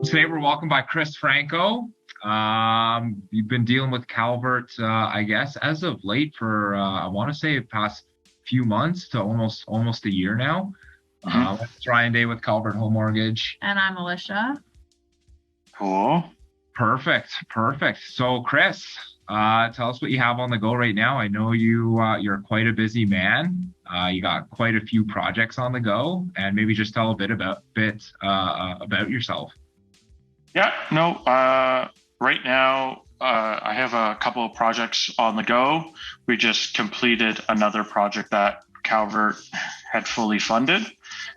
Today we're welcomed by Chris Franco. You've been dealing with Calvert, I guess, as of late for I want to say past few months to almost a year now. Mhm. It's Ryan Day with Calvert Home Mortgage. And I'm Alisha. Cool. Perfect. So, Chris, tell us what you have on the go right now. I know you're quite a busy man. You got quite a few projects on the go, and maybe just tell a bit about yourself. Yeah, no, right now, I have a couple of projects on the go. We just completed another project that Calvert had fully funded.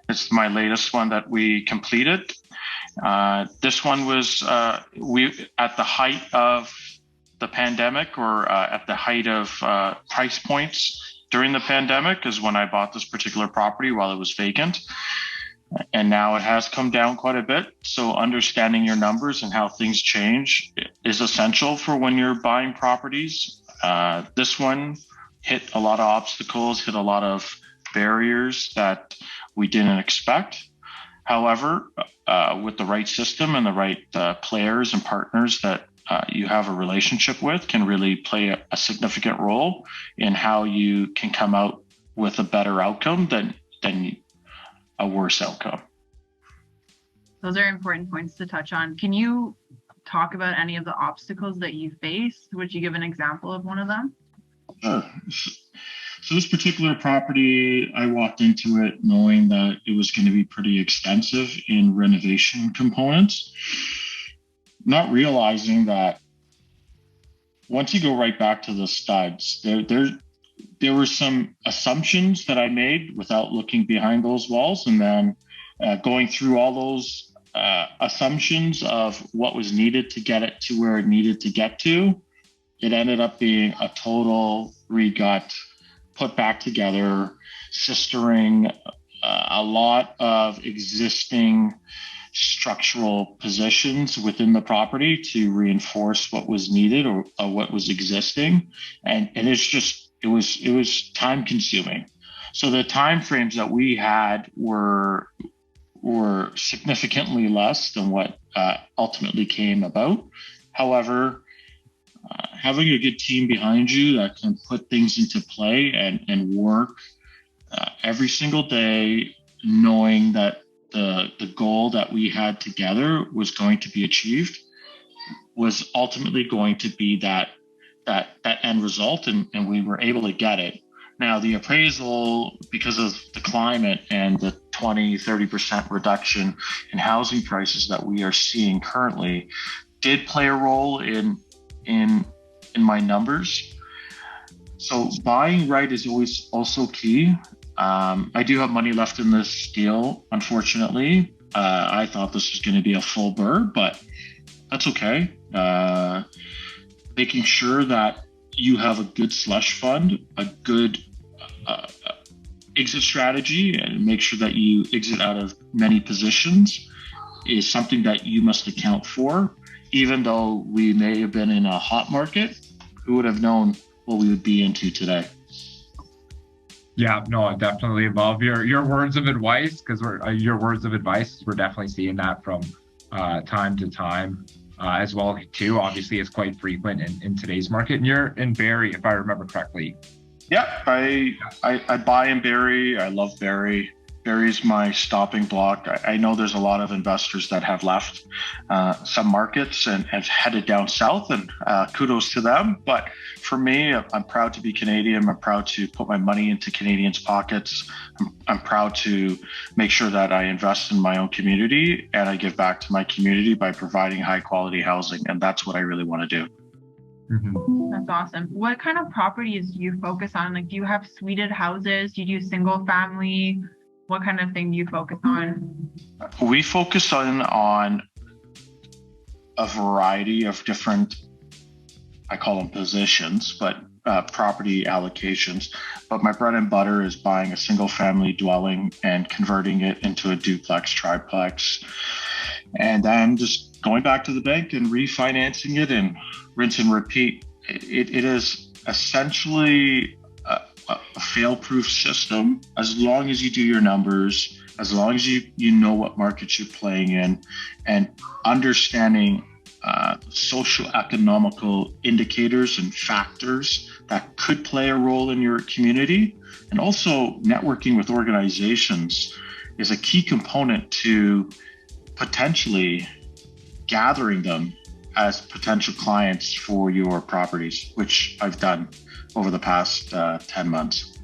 It's my latest one that we completed. This one was we at the height of the pandemic, or at the height of price points during the pandemic, is when I bought this particular property while it was vacant. And now it has come down quite a bit. So understanding your numbers and how things change is essential for when you're buying properties. This one hit a lot of obstacles, hit a lot of barriers that we didn't expect. However, with the right system and the right players and partners that you have a relationship with, can really play a significant role in how you can come out with a better outcome than a worse outcome. Those are important points to touch on. Can you talk about any of the obstacles that you faced? Would you give an example of one of them? Sure. So this particular property, I walked into it knowing that it was going to be pretty extensive in renovation components, not realizing that once you go right back to the studs, there were some assumptions that I made without looking behind those walls, and then going through all those assumptions of what was needed to get it to where it needed to get to. It ended up being a total regut, put back together, sistering a lot of existing structural positions within the property to reinforce what was needed, or what was existing. And it was time consuming. So the time frames that we had were significantly less than what ultimately came about. However, having a good team behind you that can put things into play and work every single day, knowing that the goal that we had together was going to be achieved, was ultimately going to be that end result, and we were able to get it. Now, the appraisal, because of the climate and the 20-30% reduction in housing prices that we are seeing currently, did play a role in my numbers. So buying right is always also key. I do have money left in this deal, unfortunately. I thought this was going to be a full burr, but that's okay. Making sure that you have a good slush fund, a good exit strategy, and make sure that you exit out of many positions is something that you must account for. Even though we may have been in a hot market, who would have known what we would be into today? Yeah, no, I definitely love your words of advice, because your words of advice. We're definitely seeing that from time to time as well too. Obviously, it's quite frequent in today's market. And you're in Barrie, if I remember correctly. Yeah, I buy in Barrie. I love Barrie. Barrie's my stopping block. I know there's a lot of investors that have left some markets and have headed down south, and kudos to them. But for me, I'm proud to be Canadian. I'm proud to put my money into Canadians' pockets. I'm proud to make sure that I invest in my own community and I give back to my community by providing high quality housing. And that's what I really want to do. Mm-hmm. That's awesome. What kind of properties do you focus on? Like, do you have suited houses? Do you do single family? What kind of thing do you focus on? We focus on a variety of different, I call them positions, but property allocations. But my bread and butter is buying a single family dwelling and converting it into a duplex, triplex, and then just going back to the bank and refinancing it and rinse and repeat. It is essentially a fail-proof system as long as you do your numbers, as long as you know what markets you're playing in, and understanding social economical indicators and factors that could play a role in your community. And also networking with organizations is a key component to potentially gathering them as potential clients for your properties, which I've done over the past 10 months.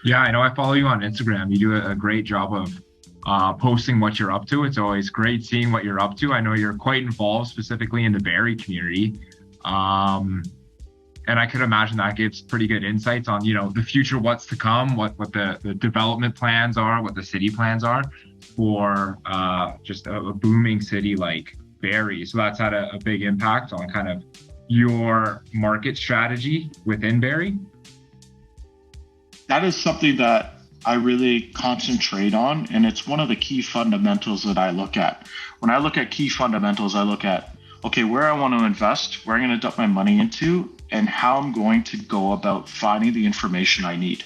Yeah, I know. I follow you on Instagram. You do a great job of posting what you're up to. It's always great seeing what you're up to. I know you're quite involved specifically in the Barrie community. And I could imagine that gives pretty good insights on, the future, what's to come, what the development plans are, what the city plans are for just a booming city like Barrie. So that's had a big impact on kind of your market strategy within Barrie. That is something that I really concentrate on, and it's one of the key fundamentals that I look at. When I look at key fundamentals, I look at, okay, where I want to invest, where I'm going to dump my money into, and how I'm going to go about finding the information I need.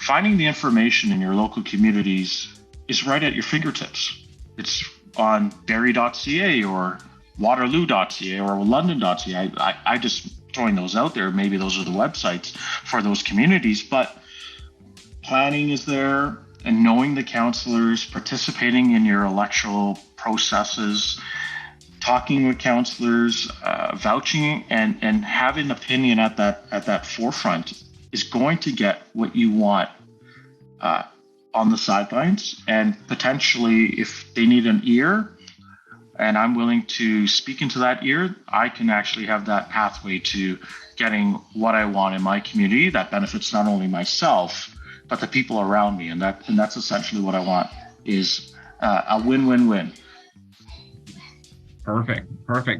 Finding the information in your local communities is right at your fingertips. It's on Barrie.ca or Waterloo.ca or London.ca. I just throwing those out there. Maybe those are the websites for those communities, but planning is there, and knowing the councillors, participating in your electoral processes, talking with councillors, vouching and having opinion at that forefront is going to get what you want on the sidelines. And potentially, if they need an ear and I'm willing to speak into that ear, I can actually have that pathway to getting what I want in my community that benefits not only myself, but the people around me. And that's essentially what I want, is a win-win-win. Perfect.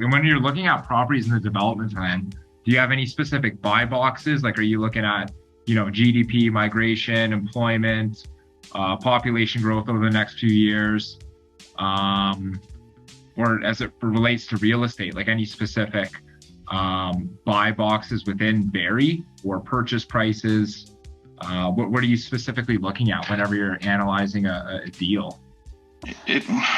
And when you're looking at properties in the development plan, do you have any specific buy boxes? Like, are you looking at, GDP, migration, employment, population growth over the next few years? Or as it relates to real estate, like any specific buy boxes within Barrie or purchase prices? What are you specifically looking at whenever you're analyzing a deal?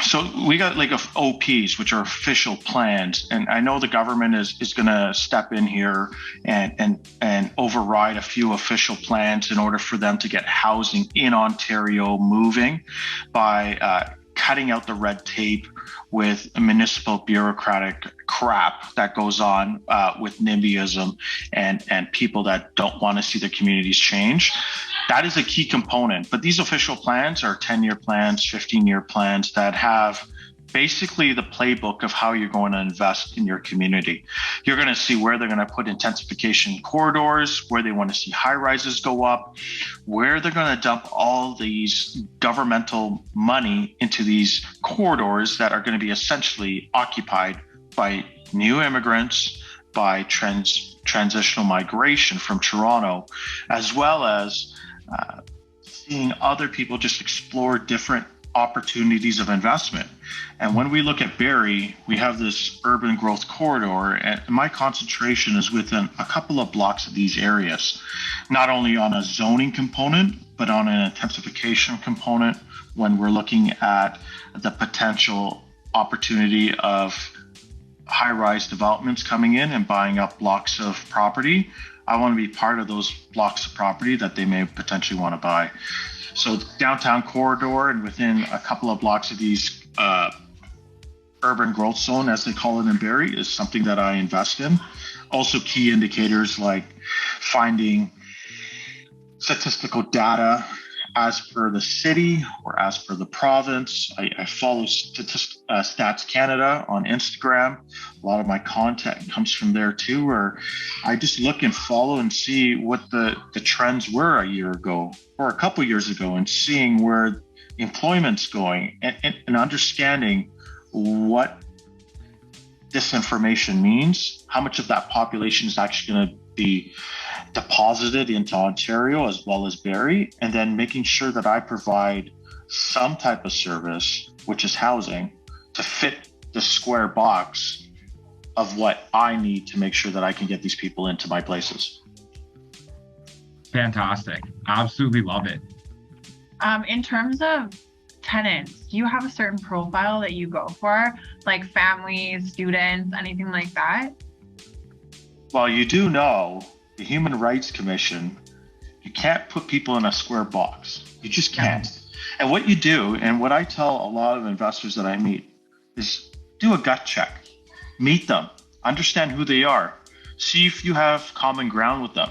So we got like OPs, which are official plans, and I know the government is going to step in here and override a few official plans in order for them to get housing in Ontario moving by cutting out the red tape with municipal bureaucratic crap that goes on with NIMBYism and people that don't want to see their communities change. That is a key component. But these official plans are 10-year plans, 15-year plans that have basically the playbook of how you're going to invest in your community. You're going to see where they're going to put intensification corridors, where they want to see high rises go up, where they're going to dump all these governmental money into these corridors that are going to be essentially occupied by new immigrants, by transitional migration from Toronto, as well as seeing other people just explore different opportunities of investment. And when we look at Barrie, we have this urban growth corridor, and my concentration is within a couple of blocks of these areas, not only on a zoning component, but on an intensification component when we're looking at the potential opportunity of high-rise developments coming in and buying up blocks of property. I want to be part of those blocks of property that they may potentially want to buy. So downtown corridor and within a couple of blocks of these urban growth zone, as they call it in Barrie, is something that I invest in. Also key indicators like finding statistical data as per the city or as per the province. I follow Stats Canada on Instagram. A lot of my content comes from there too, where I just look and follow and see what the trends were a year ago or a couple years ago, and seeing where employment's going and understanding what this information means, how much of that population is actually going to be deposited into Ontario as well as Barrie, and then making sure that I provide some type of service, which is housing, to fit the square box of what I need to make sure that I can get these people into my places. Fantastic. Absolutely love it. In terms of tenants, do you have a certain profile that you go for, like families, students, anything like that? Well, you do know the Human Rights Commission, you can't put people in a square box. You just can't. And what you do, and what I tell a lot of investors that I meet, is do a gut check. Meet them, understand who they are, see if you have common ground with them.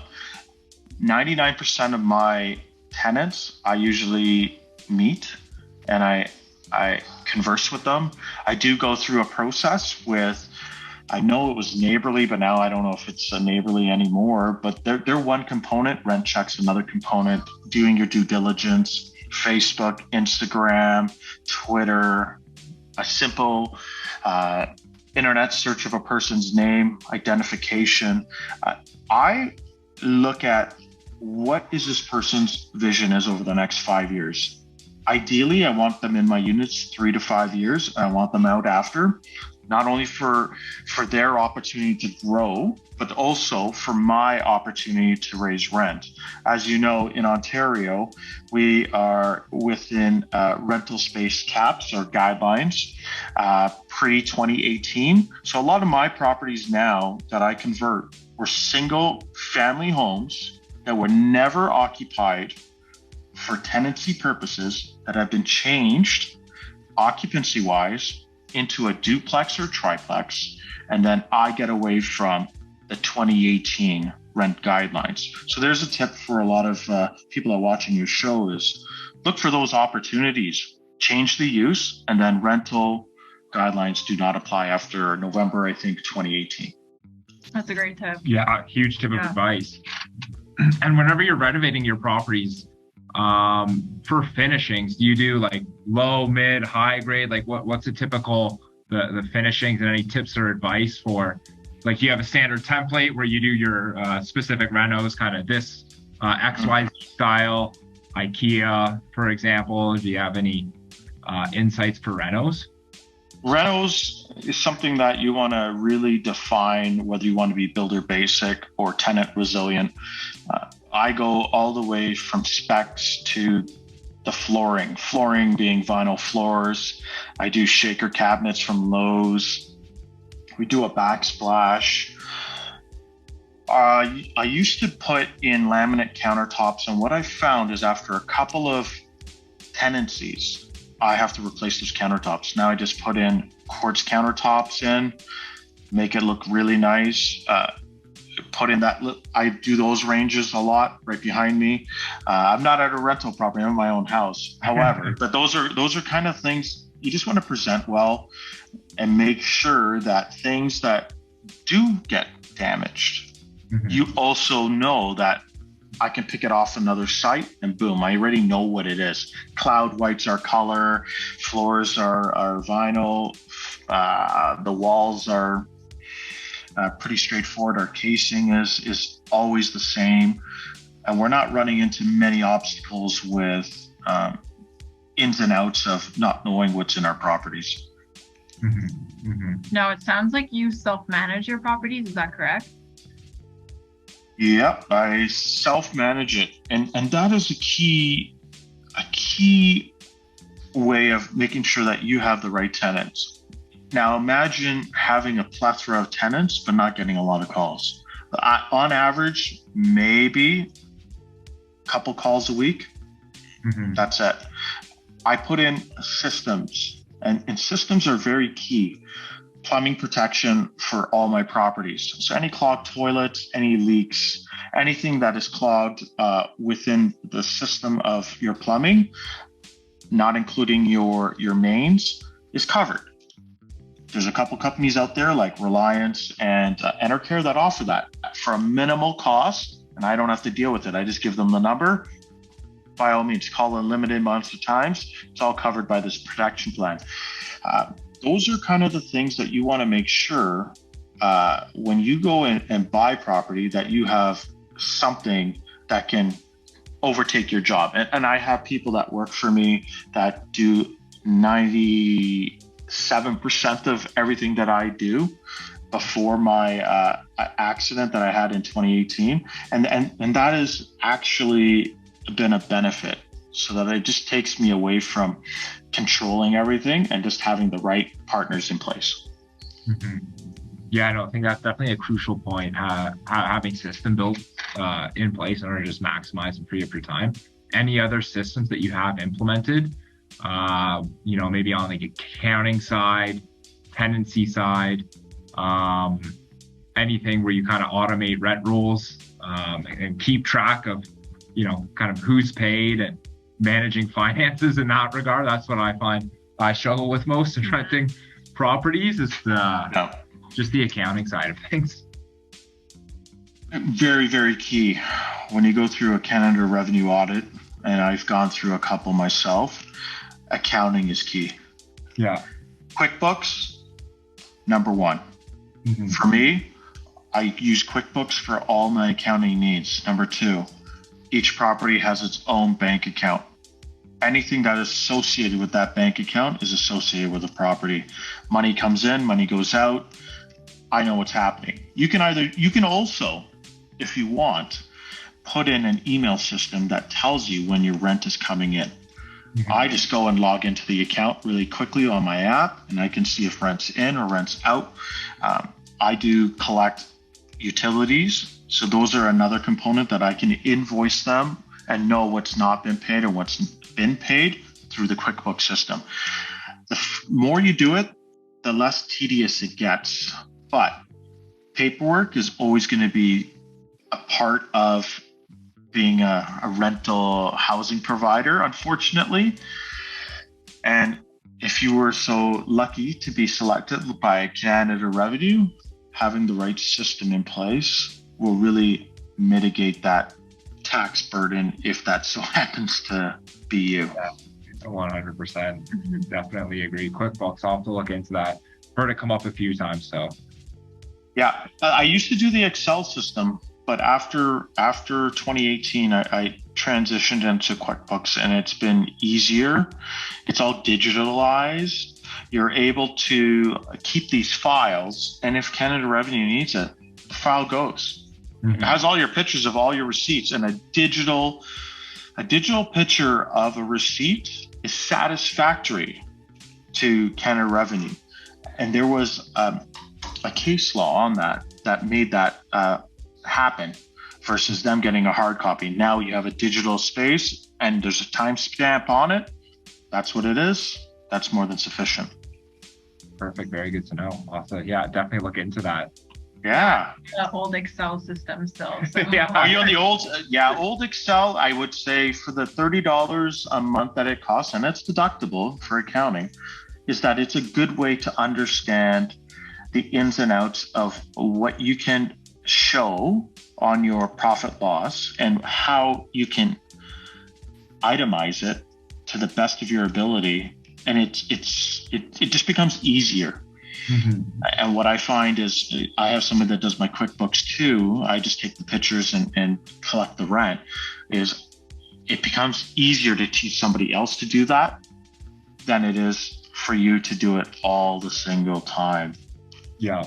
99% of my tenants, I usually meet and I converse with them. I do go through a process with, I know it was neighborly, but now I don't know if it's a neighborly anymore, but they're one component, rent checks another component, doing your due diligence, Facebook, Instagram, Twitter, a simple internet search of a person's name, identification. I look at what is this person's vision is over the next 5 years. Ideally, I want them in my units 3 to 5 years. I want them out after, not only for their opportunity to grow, but also for my opportunity to raise rent. As you know, in Ontario, we are within rental space caps or guidelines pre-2018. So a lot of my properties now that I convert were single family homes that were never occupied for tenancy purposes, that have been changed occupancy wise into a duplex or triplex, and then I get away from the 2018 rent guidelines. So there's a tip for a lot of people that are watching your show is look for those opportunities, change the use, and then rental guidelines do not apply after November, I think, 2018. That's a great tip. Yeah, huge tip of advice. And whenever you're renovating your properties, for finishings, do you do like low, mid, high grade? Like what's a typical the finishings, and any tips or advice for, like, you have a standard template where you do your specific renos, kind of this XYZ style, IKEA, for example. Do you have any insights for renos? Renos is something that you want to really define whether you want to be builder basic or tenant resilient. I go all the way from specs to the flooring being vinyl floors. I do shaker cabinets from Lowe's. We do a backsplash. I used to put in laminate countertops, and what I found is after a couple of tenancies, I have to replace those countertops. Now I just put in quartz countertops in, make it look really nice. Put in that, I do those ranges a lot right behind me. I'm not at a rental property, I'm in my own house. However, but those are kind of things you just want to present well and make sure that things that do get damaged, you also know that I can pick it off another site and boom, I already know what it is. Cloud white's our color, floors are vinyl, the walls are pretty straightforward. Our casing is always the same, and we're not running into many obstacles with ins and outs of not knowing what's in our properties. No, it sounds like you self-manage your properties. Is that correct? Yep, I self-manage it, and that is a key way of making sure that you have the right tenants. Now imagine having a plethora of tenants but not getting a lot of calls. On average, maybe a couple calls a week. That's it. I put in systems, and systems are very key. Plumbing protection for all my properties. So any clogged toilets, any leaks, anything that is clogged within the system of your plumbing, not including your mains, is covered. There's a couple companies out there like Reliance and Enercare that offer that for a minimal cost, and I don't have to deal with it. I just give them the number. By all means, call a limited amounts of times. It's all covered by this protection plan. Those are kind of the things that you want to make sure when you go in and buy property that you have something that can overtake your job. And I have people that work for me that do 97% of everything that I do. before my accident that I had in 2018, and that has actually been a benefit, so that it just takes me away from controlling everything and just having the right partners in place. Mm-hmm. Yeah, no, I think that's definitely a crucial point. Having system built in place in order to just maximize and free up your time. Any other systems that you have implemented, maybe on the accounting side, tenancy side, anything where you kind of automate rent rolls and keep track of, kind of who's paid and managing finances in that regard. That's what I find I struggle with most in renting properties is just the accounting side of things. Very, very key. When you go through a Canada revenue audit, and I've gone through a couple myself, accounting is key. Yeah. QuickBooks, number one. Mm-hmm. For me, I use QuickBooks for all my accounting needs. Number two, each property has its own bank account. Anything that is associated with that bank account is associated with the property. Money comes in, money goes out. I know what's happening. You can also, if you want, put in an email system that tells you when your rent is coming in. Mm-hmm. I just go and log into the account really quickly on my app, and I can see if rent's in or rent's out. I do collect utilities. So those are another component that I can invoice them and know what's not been paid or what's been paid through the QuickBooks system. The more you do it, the less tedious it gets. But paperwork is always going to be a part of being a rental housing provider, unfortunately. And if you were so lucky to be selected by Canada Revenue, having the right system in place will really mitigate that tax burden if that so happens to be you. Yeah, 100%. Definitely agree. QuickBooks, I'll have to look into that. Heard it come up a few times, so. Yeah, I used to do the Excel system, but after 2018, I transitioned into QuickBooks, and it's been easier. It's all digitalized. You're able to keep these files, and if Canada Revenue needs it, the file goes. Mm-hmm. It has all your pictures of all your receipts, and a digital picture of a receipt is satisfactory to Canada Revenue. And there was a case law on that made that happen versus them getting a hard copy. Now you have a digital space and there's a timestamp on it. That's what it is. That's more than sufficient. Perfect. Very good to know. Also, yeah, definitely look into that. Yeah. The old Excel system still. So. Yeah. Are you on the old? Old Excel. I would say for the $30 a month that it costs, and it's deductible for accounting, is that it's a good way to understand the ins and outs of what you can show on your profit loss and how you can itemize it to the best of your ability, and it just becomes easier. Mm-hmm. And what I find is I have somebody that does my QuickBooks too. I just take the pictures and collect the rent. Is it becomes easier to teach somebody else to do that than it is for you to do it all the single time. Yeah.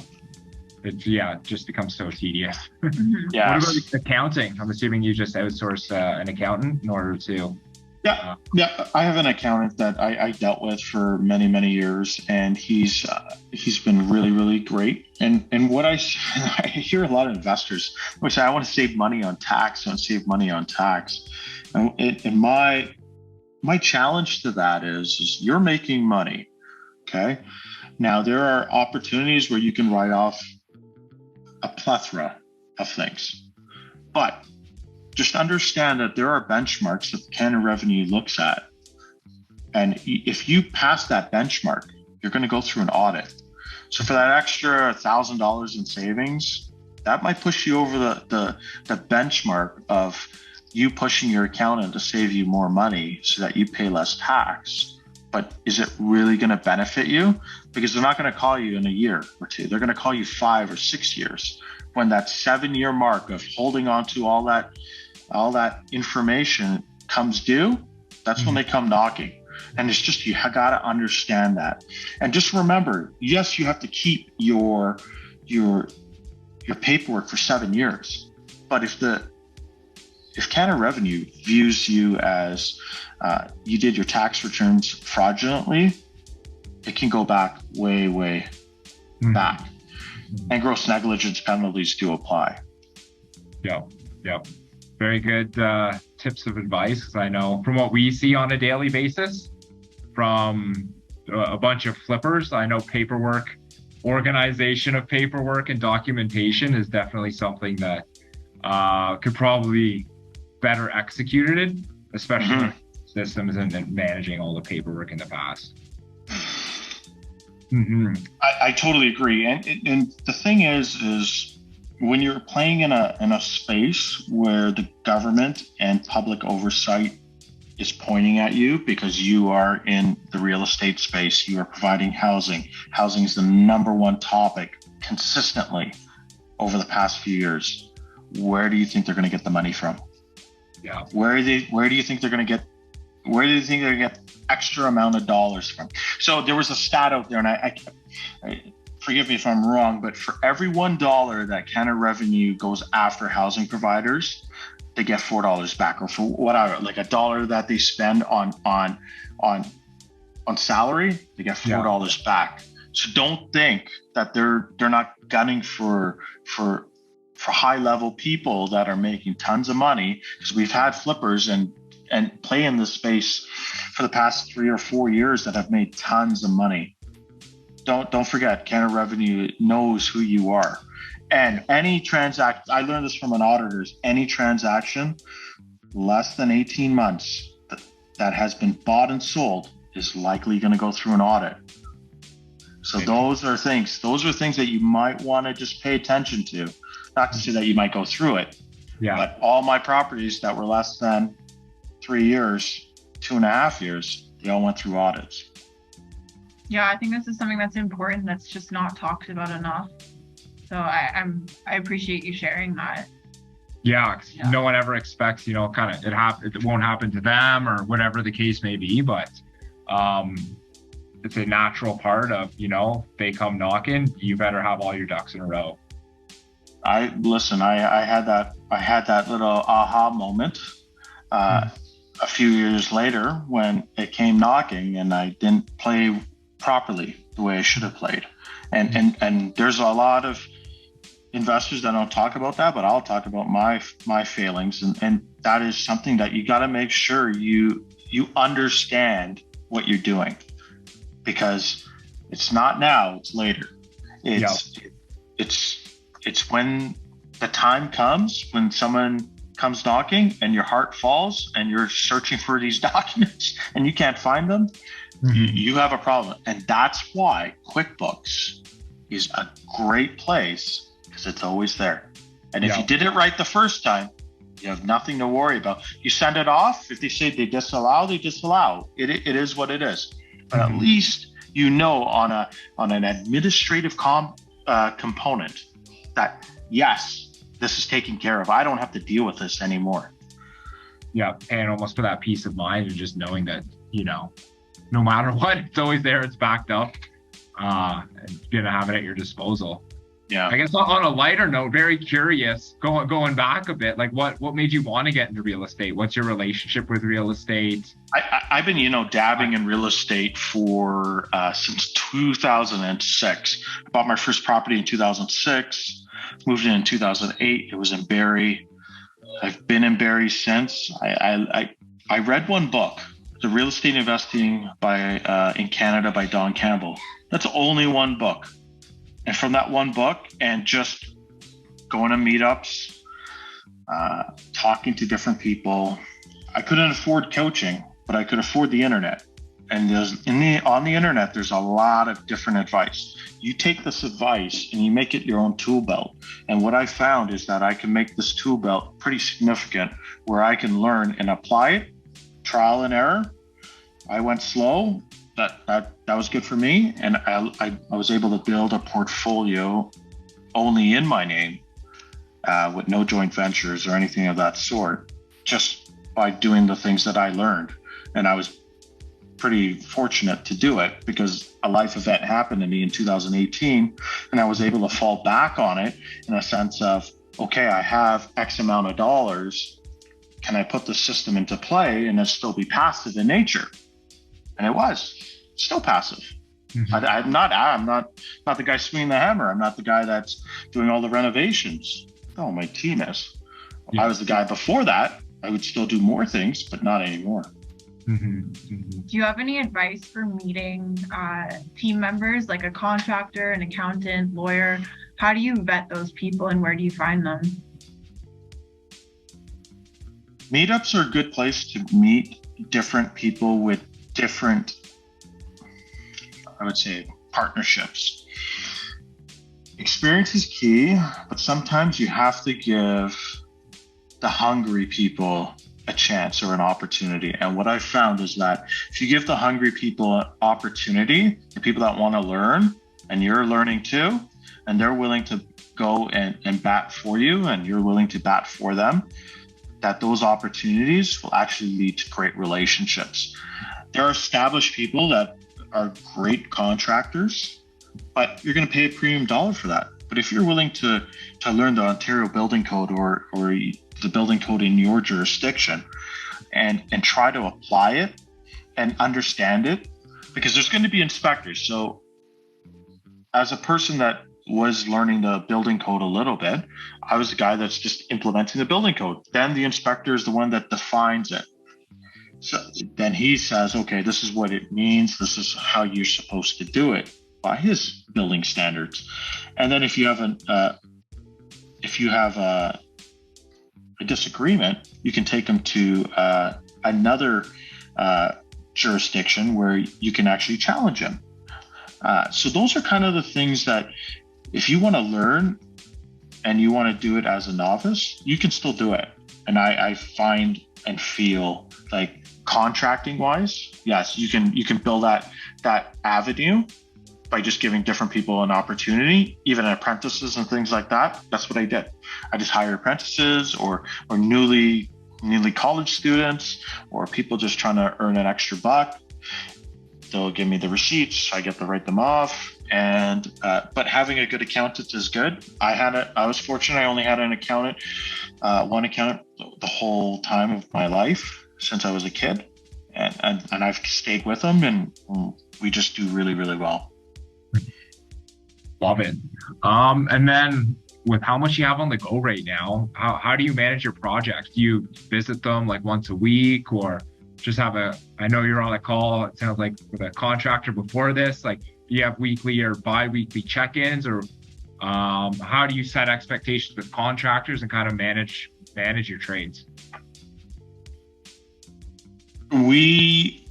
It just becomes so tedious. Yeah. What about accounting? I'm assuming you just outsource an accountant in order to. Yeah. I have an accountant that I dealt with for many, many years, and he's been really, really great. And what I hear a lot of investors which say, I want to save money on tax. I want to save money on tax. And my challenge to that is you're making money. Okay. Now there are opportunities where you can write off a plethora of things, but just understand that there are benchmarks that Canada Revenue looks at. And if you pass that benchmark, you're going to go through an audit. So for that extra $1,000 in savings, that might push you over the benchmark of you pushing your accountant to save you more money so that you pay less tax. But is it really going to benefit you? Because they're not going to call you in a year or two. They're going to call you 5 or 6 years. When that 7-year mark of holding on to all that information comes due, that's when they come knocking. And it's just, you got to understand that. And just remember, yes, you have to keep your your paperwork for 7 years. But if Canada Revenue views you as you did your tax returns fraudulently, it can go back way back. And gross negligence penalties do apply. Yep. Very good tips of advice, because I know from what we see on a daily basis from a bunch of flippers, I know paperwork, organization of paperwork and documentation is definitely something that could probably better executed, especially systems and managing all the paperwork in the past. I totally agree. And the thing is when you're playing in a space where the government and public oversight is pointing at you because you are in the real estate space, you are providing housing. Housing is the number one topic consistently over the past few years. Where do you think they're going to get the money from? Yeah. Where do you think they're going to get extra amount of dollars from? So there was a stat out there, and I forgive me if I'm wrong, but for every $1 that Canada Revenue goes after housing providers, they get $4 back, or for whatever, like $1 that they spend on salary, they get $4 back. So don't think that they're not gunning for high level people that are making tons of money, because we've had flippers and play in this space for the past 3 or 4 years that have made tons of money. Don't forget, Canada Revenue knows who you are. And any transaction, I learned this from an auditor, any transaction less than 18 months that has been bought and sold is likely going to go through an audit. So those are things that you might want to just pay attention to. Not to say that you might go through it, but all my properties that were less than 3 years, 2.5 years, they all went through audits. Yeah, I think this is something that's important that's just not talked about enough. So I appreciate you sharing that. Yeah, no one ever expects, it won't happen to them or whatever the case may be, but it's a natural part of, they come knocking, you better have all your ducks in a row. I had that little aha moment a few years later when it came knocking and I didn't play properly the way I should have played. And there's a lot of investors that don't talk about that, but I'll talk about my failings. And that is something that you got to make sure you understand what you're doing, because it's not now, it's later. It's when the time comes, when someone comes knocking and your heart falls and you're searching for these documents and you can't find them, you have a problem. And that's why QuickBooks is a great place, because it's always there. And if you did it right the first time, you have nothing to worry about. You send it off. If they say they disallow, they disallow. It is what it is. But at least on an administrative component that, yes, this is taken care of. I don't have to deal with this anymore. Yeah, and almost for that peace of mind and just knowing that, no matter what, it's always there, it's backed up, and you're gonna have it at your disposal. Yeah. I guess on a lighter note, very curious, going back a bit, like what made you want to get into real estate? What's your relationship with real estate? I've been, dabbing in real estate for since 2006. I bought my first property in 2006, moved in 2008. It was in Barrie. I've been in Barrie since. I read one book, The Real Estate Investing in Canada by Don Campbell. That's only one book. And from that one book and just going to meetups, talking to different people, I couldn't afford coaching, but I could afford the internet. And on the internet, there's a lot of different advice. You take this advice and you make it your own tool belt. And what I found is that I can make this tool belt pretty significant, where I can learn and apply it, trial and error. I went slow. That was good for me, and I was able to build a portfolio only in my name, with no joint ventures or anything of that sort, just by doing the things that I learned. And I was pretty fortunate to do it because a life event happened to me in 2018, and I was able to fall back on it in a sense of, okay, I have X amount of dollars. Can I put the system into play and it still be passive in nature? And it was still passive. Mm-hmm. I'm not the guy swinging the hammer. I'm not the guy that's doing all the renovations. Oh, my team is. Yeah. I was the guy before that. I would still do more things, but not anymore. Mm-hmm. Mm-hmm. Do you have any advice for meeting team members, like a contractor, an accountant, lawyer? How do you vet those people and where do you find them? Meetups are a good place to meet different people with different, I would say, partnerships. Experience is key, but sometimes you have to give the hungry people a chance or an opportunity. And what I've found is that if you give the hungry people an opportunity, the people that want to learn, and you're learning too, and they're willing to go and bat for you, and you're willing to bat for them, that those opportunities will actually lead to great relationships. There are established people that are great contractors, but you're going to pay a premium dollar for that. But if you're willing to learn the Ontario Building Code or the building code in your jurisdiction and try to apply it and understand it, because there's going to be inspectors. So as a person that was learning the building code a little bit, I was the guy that's just implementing the building code. Then the inspector is the one that defines it. So then he says, okay, this is what it means. This is how you're supposed to do it by his building standards. And then if you have a disagreement, you can take them to another jurisdiction where you can actually challenge him. So those are kind of the things that if you want to learn and you want to do it as a novice, you can still do it. And I find and feel like contracting wise, yes, you can build that avenue by just giving different people an opportunity, even apprentices and things like that. That's what I did. I just hired apprentices or newly college students or people just trying to earn an extra buck. They'll give me the receipts. I get to write them off. And but having a good accountant is good. I was fortunate. I only had an accountant, one accountant the whole time of my life since I was a kid, and I've stayed with them, and we just do really, really well. Love it. And then with how much you have on the go right now, how do you manage your projects? Do you visit them like once a week, or just have I know you're on a call, it sounds like, with a contractor before this, like, do you have weekly or bi-weekly check-ins, or how do you set expectations with contractors and kind of manage your trades? I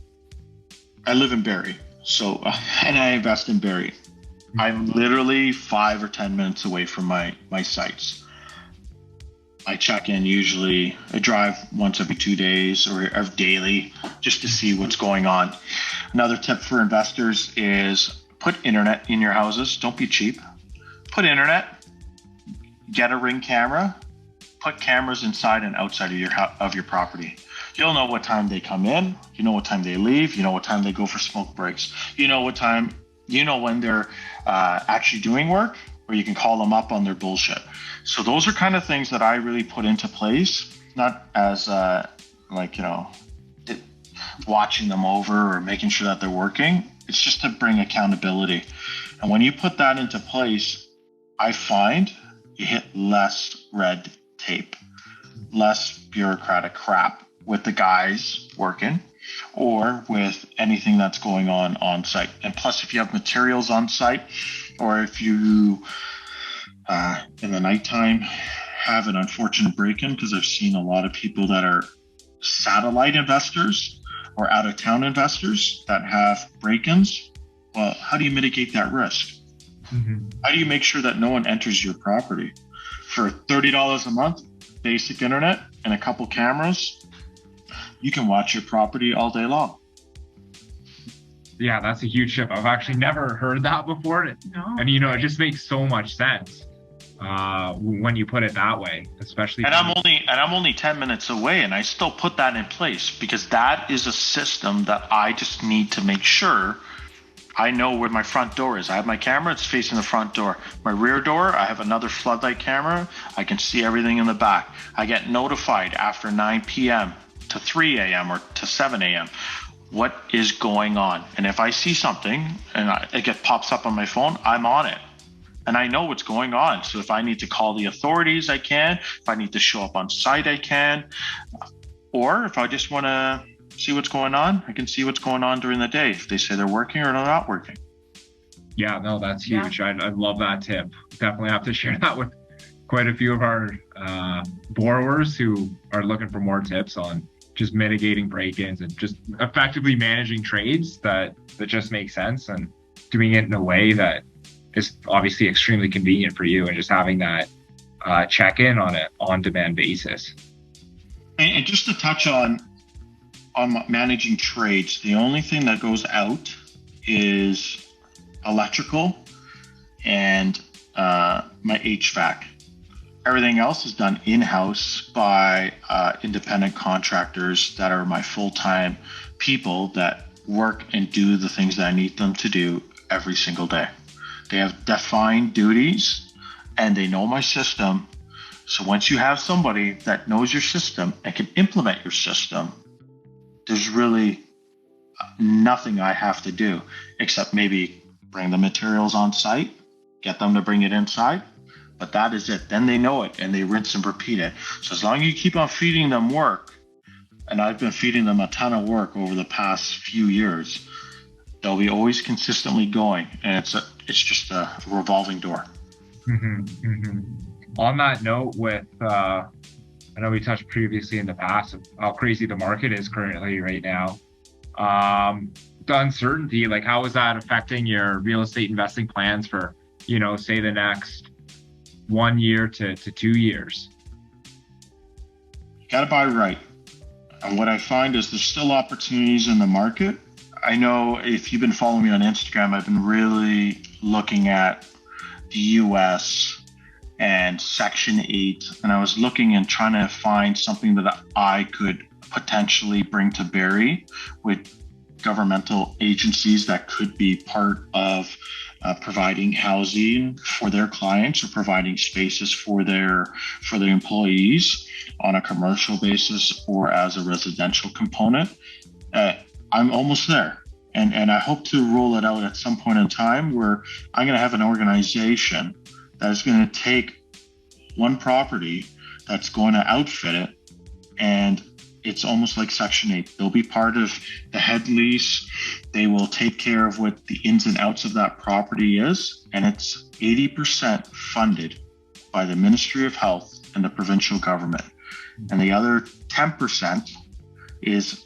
live in Barrie, so and I invest in Barrie. I'm literally 5 or 10 minutes away from my sites. I check in usually. I drive once every 2 days or daily just to see what's going on. Another tip for investors is put internet in your houses. Don't be cheap. Put internet. Get a Ring camera. Put cameras inside and outside of your property. You'll know what time they come in. You know what time they leave. You know what time they go for smoke breaks. You know what time. You know when they're actually doing work, or you can call them up on their bullshit. So those are kind of things that I really put into place, not as watching them over or making sure that they're working. It's just to bring accountability. And when you put that into place, I find you hit less red tape, less bureaucratic crap with the guys working or with anything that's going on site. And plus, if you have materials on site, or if you in the nighttime have an unfortunate break-in, because I've seen a lot of people that are satellite investors or out-of-town investors that have break-ins. Well, how do you mitigate that risk? Mm-hmm. How do you make sure that no one enters your property? For $30 a month, basic internet and a couple cameras, you can watch your property all day long. Yeah, that's a huge shift. I've actually never heard that before. No. And, it just makes so much sense. when you put it that way, especially. And I'm only 10 minutes away, and I still put that in place because that is a system that I just need to make sure I know where my front door is. I have my camera, it's facing the front door. My rear door, I have another floodlight camera. I can see everything in the back. I get notified after 9 p.m. to 3 a.m. or to 7 a.m. what is going on. And if I see something and it pops up on my phone, I'm on it. And I know what's going on. So if I need to call the authorities, I can. If I need to show up on site, I can. Or if I just want to see what's going on, I can see what's going on during the day if they say they're working or they're not working. Yeah, no, that's huge. Yeah. I love that tip. Definitely have to share that with quite a few of our borrowers who are looking for more tips on just mitigating break-ins and just effectively managing trades that just make sense and doing it in a way that is obviously extremely convenient for you, and just having that check-in on an on-demand basis. And just to touch on managing trades, the only thing that goes out is electrical and my HVAC. Everything else is done in-house by independent contractors that are my full-time people that work and do the things that I need them to do every single day. They have defined duties and they know my system. So once you have somebody that knows your system and can implement your system, there's really nothing I have to do except maybe bring the materials on site, get them to bring it inside, but that is it. Then they know it and they rinse and repeat it. So as long as you keep on feeding them work, and I've been feeding them a ton of work over the past few years, they'll be always consistently going, and it's just a revolving door. Mm-hmm, mm-hmm. On that note, with I know we touched previously in the past of how crazy the market is currently right now. The uncertainty, like how is that affecting your real estate investing plans for, say the next 1 year to 2 years? You gotta buy right. And what I find is there's still opportunities in the market. I know if you've been following me on Instagram, I've been really looking at the US and Section 8, and I was looking and trying to find something that I could potentially bring to Barrie with governmental agencies that could be part of providing housing for their clients or providing spaces for their employees on a commercial basis or as a residential component. I'm almost there. And I hope to roll it out at some point in time where I'm going to have an organization that is going to take one property that's going to outfit it, and it's almost like Section 8. They'll be part of the head lease. They will take care of what the ins and outs of that property is, and it's 80% funded by the Ministry of Health and the provincial government. And the other 10%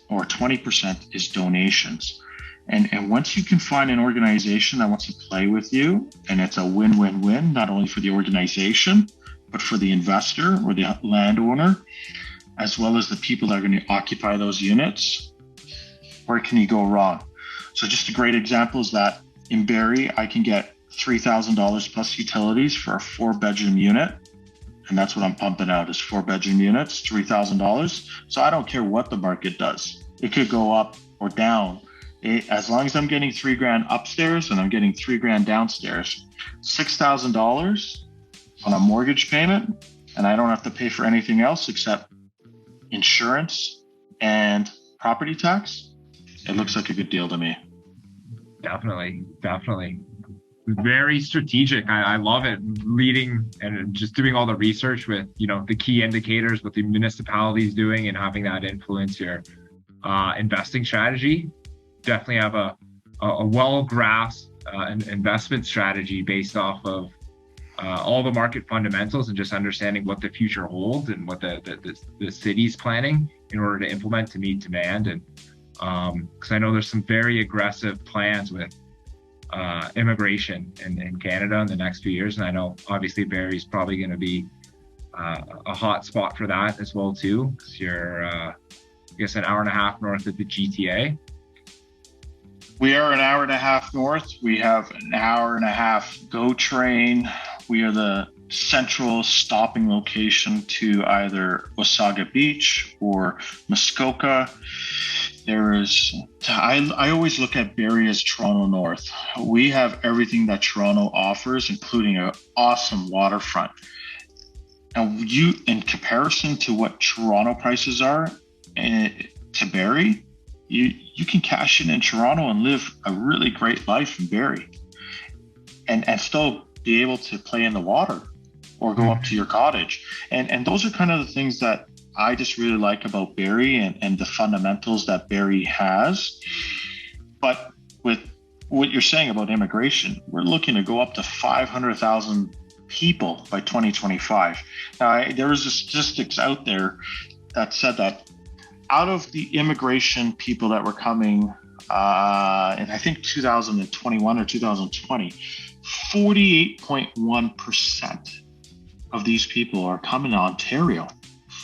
or 20% is donations. And once you can find an organization that wants to play with you, and it's a win-win-win, not only for the organization, but for the investor or the landowner, as well as the people that are going to occupy those units, where can you go wrong? So just a great example is that in Barrie, I can get $3,000 plus utilities for a 4-bedroom unit. And that's what I'm pumping out is 4-bedroom units, $3,000. So I don't care what the market does. It could go up or down. As long as I'm getting $3,000 upstairs and I'm getting $3,000 downstairs, $6,000 on a mortgage payment, and I don't have to pay for anything else except insurance and property tax. It looks like a good deal to me. Definitely. Very strategic. I love it. Leading and just doing all the research with, the key indicators, what the municipality is doing, and having that influence your investing strategy. Definitely have a well-grasped investment strategy based off of all the market fundamentals and just understanding what the future holds and what the city's planning in order to implement to meet demand. And because I know there's some very aggressive plans with immigration in Canada in the next few years, and I know obviously Barrie's probably going to be a hot spot for that as well too, because you're I guess an hour and a half north of the GTA. We are an hour and a half north. We have an hour and a half GO train. We are the central stopping location to either Wasaga Beach or Muskoka. I always look at Barrie as Toronto North. We have everything that Toronto offers, including an awesome waterfront. Now, in comparison to what Toronto prices are to Barrie, you can cash in Toronto and live a really great life in Barrie, and still be able to play in the water or go up to your cottage. And those are kind of the things that I just really like about Barrie and the fundamentals that Barrie has. But with what you're saying about immigration, we're looking to go up to 500,000 people by 2025. Now, there was a statistics out there that said that out of the immigration people that were coming in, I think 2021 or 2020, 48.1% of these people are coming to Ontario.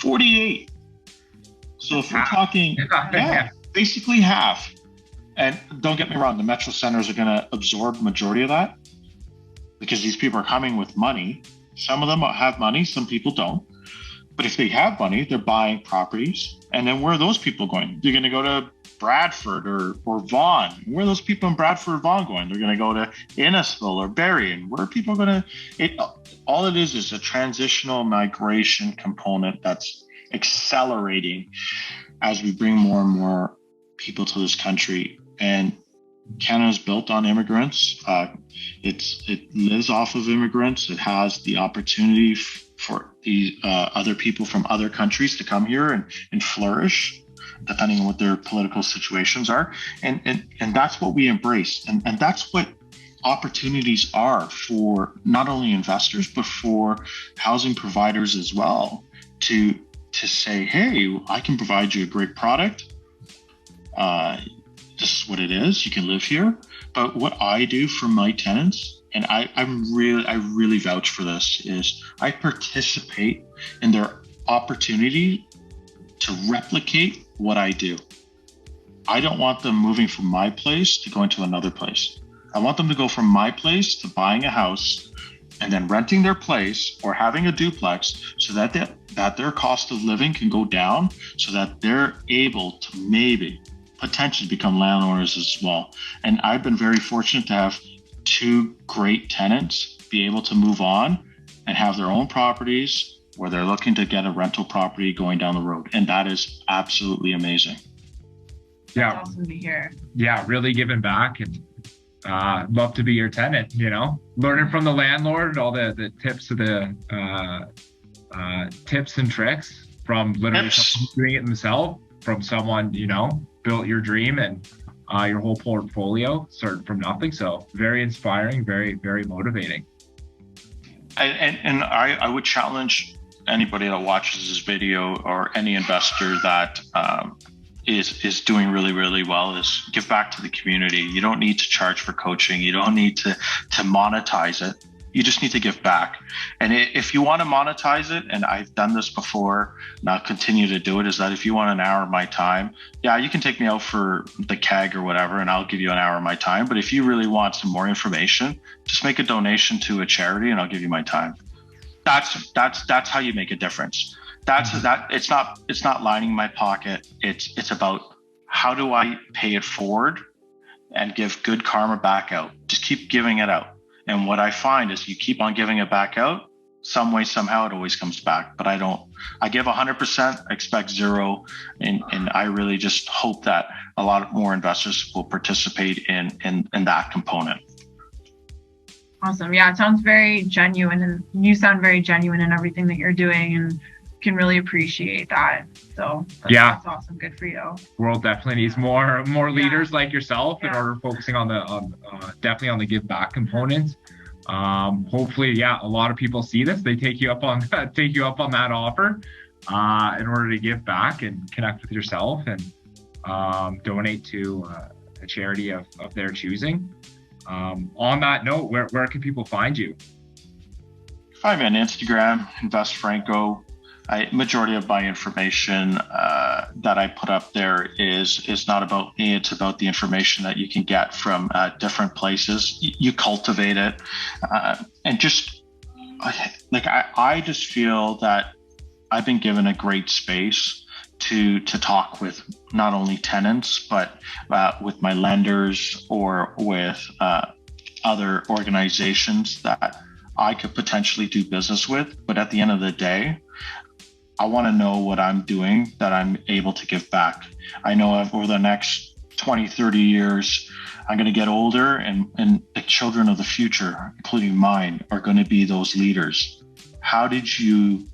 48. So if we're talking, basically half. And don't get me wrong, the metro centers are going to absorb the majority of that because these people are coming with money. Some of them have money, some people don't. But if they have money, they're buying properties. And then where are those people going? They're going to go to Bradford or Vaughan. Where are those people in Bradford or Vaughan going? They're going to go to Innisfil or Barrie. And where are people going to... All it is a transitional migration component that's accelerating as we bring more and more people to this country. And Canada is built on immigrants. It lives off of immigrants. It has the opportunity for the other people from other countries to come here and flourish, depending on what their political situations are. And that's what we embrace. And that's what opportunities are for not only investors, but for housing providers as well, to say, hey, I can provide you a great product. This is what it is. You can live here. But what I do for my tenants, and I really vouch for this, is I participate in their opportunity to replicate what I do. I don't want them moving from my place to going to another place. I want them to go from my place to buying a house and then renting their place or having a duplex, so that their cost of living can go down, so that they're able to maybe potentially become landowners as well. And I've been very fortunate to have two great tenants be able to move on and have their own properties where they're looking to get a rental property going down the road. And that is absolutely amazing. Yeah. That's awesome to hear. Yeah, really giving back, and love to be your tenant, learning from the landlord, all the tips of the tips and tricks from literally someone doing it themselves, from someone, built your dream and your whole portfolio started from nothing. So very inspiring, very, very motivating. And I would challenge anybody that watches this video, or any investor that is doing really, really well, is give back to the community. You don't need to charge for coaching. You don't need to monetize it. You just need to give back. And if you want to monetize it, and I've done this before, and I'll continue to do it, is that if you want an hour of my time, yeah, you can take me out for the keg or whatever, and I'll give you an hour of my time. But if you really want some more information, just make a donation to a charity and I'll give you my time. That's how you make a difference. It's not lining my pocket. It's about, how do I pay it forward and give good karma back out? Just keep giving it out. And what I find is, you keep on giving it back out, some way, somehow it always comes back. But I give 100%, I expect zero. And I really just hope that a lot more investors will participate in that component. Awesome. Yeah, it sounds very genuine, and you sound very genuine in everything that you're doing, and can really appreciate that. So that's awesome. Good for you. World definitely needs more leaders like yourself in order, focusing on definitely on the give back component. Hopefully, a lot of people see this. They take you up on that offer in order to give back and connect with yourself, and donate to a charity of their choosing. On that note, where can people find you? Find me on Instagram, Invest Franco. Majority of my information that I put up there is not about me. It's about the information that you can get from different places. You cultivate it, and just I just feel that I've been given a great space to talk with not only tenants, but with my lenders or with other organizations that I could potentially do business with. But at the end of the day, I want to know what I'm doing that I'm able to give back. I know over the next 20, 30 years, I'm going to get older, and the children of the future, including mine, are going to be those leaders. How did you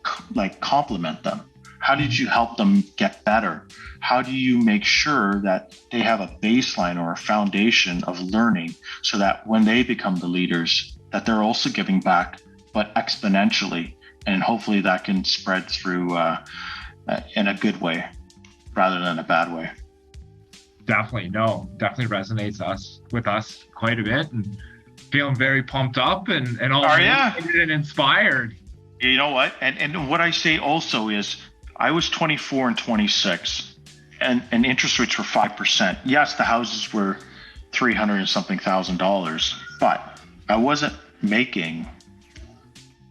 compliment them? How did you help them get better? How do you make sure that they have a baseline or a foundation of learning so that when they become the leaders, that they're also giving back, but exponentially? And hopefully that can spread through in a good way rather than a bad way. Definitely resonates with us quite a bit, and feeling very pumped up and all and inspired. You know what? And what I say also is, I was 24 and 26, and interest rates were 5%. Yes, the houses were $300 and something thousand, but I wasn't making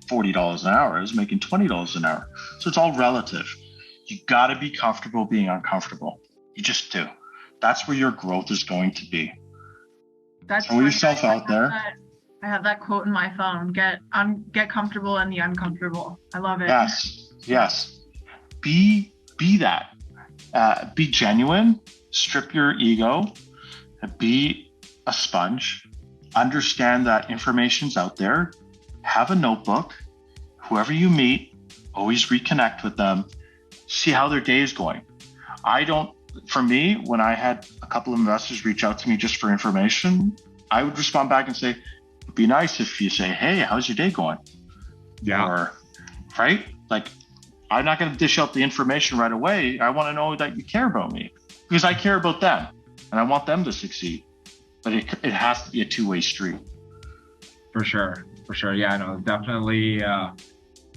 $40 an hour. I was making $20 an hour. So it's all relative. You got to be comfortable being uncomfortable. You just do. That's where your growth is going to be. Throw yourself out there. I have that quote in my phone. Get comfortable in the uncomfortable. I love it. Yes. Be that. Be genuine. Strip your ego. Be a sponge. Understand that information's out there. Have a notebook. Whoever you meet, always reconnect with them. See how their day is going. For me, when I had a couple of investors reach out to me just for information, I would respond back and say, it'd be nice if you say, hey, how's your day going? Yeah. Or, right? I'm not going to dish out the information right away. I want to know that you care about me because I care about them and I want them to succeed. But it has to be a two-way street. For sure. Yeah, no, definitely.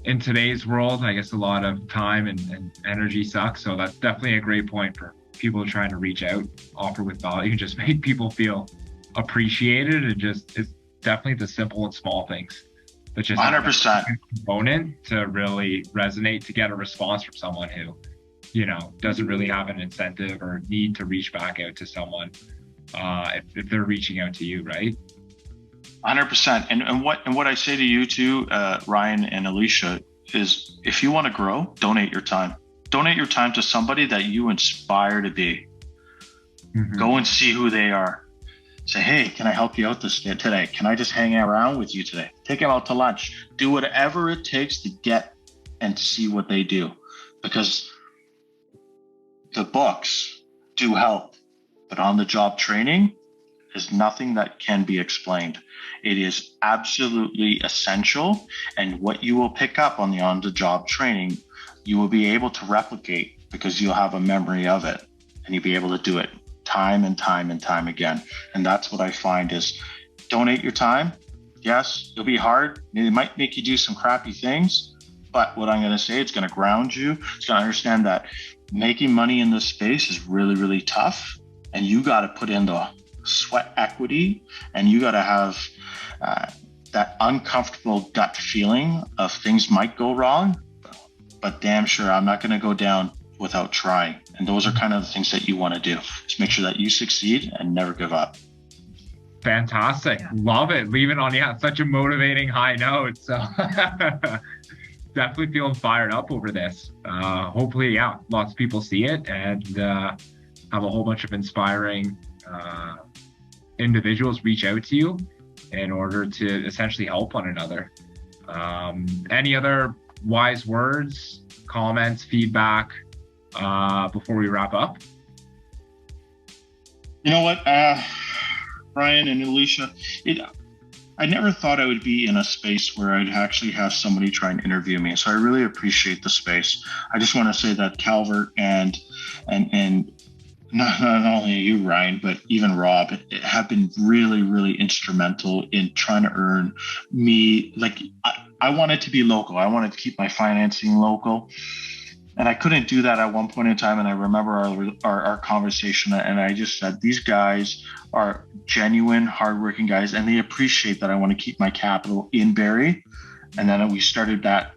In today's world, I guess a lot of time and energy sucks. So that's definitely a great point for people trying to reach out, offer with value, just make people feel appreciated. And it's definitely the simple and small things that just 100% component to really resonate, to get a response from someone who, doesn't really have an incentive or need to reach back out to someone if they're reaching out to you, right? 100%. And what I say to you too, Ryan and Alisha, is if you want to grow, donate your time. Donate your time to somebody that you inspire to be. Mm-hmm. Go and see who they are. Say, hey, can I help you out today? Can I just hang around with you today? Take them out to lunch. Do whatever it takes to get and see what they do. Because the books do help, but on-the-job training is nothing that can be explained. It is absolutely essential. And what you will pick up on the on-the-job training, you will be able to replicate because you'll have a memory of it and you'll be able to do it time and time and time again. And that's what I find is donate your time. Yes, it'll be hard. It might make you do some crappy things, but what I'm going to say, it's going to ground you. It's going to understand that making money in this space is really, really tough. And you got to put in the sweat equity, and you got to have that uncomfortable gut feeling of things might go wrong, but damn sure I'm not going to go down without trying. And those are kind of the things that you want to do. Just make sure that you succeed and never give up. Fantastic. Love it. Leaving on such a motivating high note. So definitely feeling fired up over this. Hopefully, lots of people see it and have a whole bunch of inspiring individuals reach out to you in order to essentially help one another. Any other wise words, comments, feedback before we wrap up? You know what, Ryan and Alisha, I never thought I would be in a space where I'd actually have somebody try and interview me. So I really appreciate the space. I just want to say that Calvert and not only you, Ryan, but even Rob have been really, really instrumental in trying to earn me. I wanted to be local. I wanted to keep my financing local. And I couldn't do that at one point in time. And I remember our conversation, and I just said, these guys are genuine, hardworking guys, and they appreciate that I want to keep my capital in Barrie. And then we started that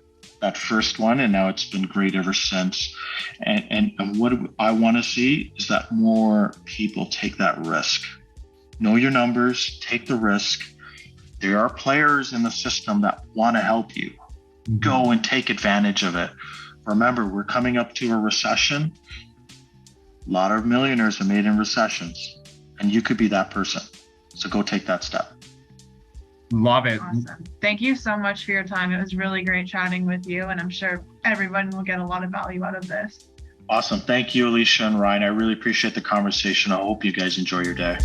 first one, and now it's been great ever since. And what I want to see is that more people take that risk. Know your numbers, take the risk. There are players in the system that want to help you. Go and take advantage of it. Remember, we're coming up to a recession. A lot of millionaires are made in recessions, and you could be that person. So go take that step. Love it. Awesome. Thank you so much for your time. It was really great chatting with you, and I'm sure everyone will get a lot of value out of this. Awesome. Thank you, Alisha and Ryan. I really appreciate the conversation. I hope you guys enjoy your day.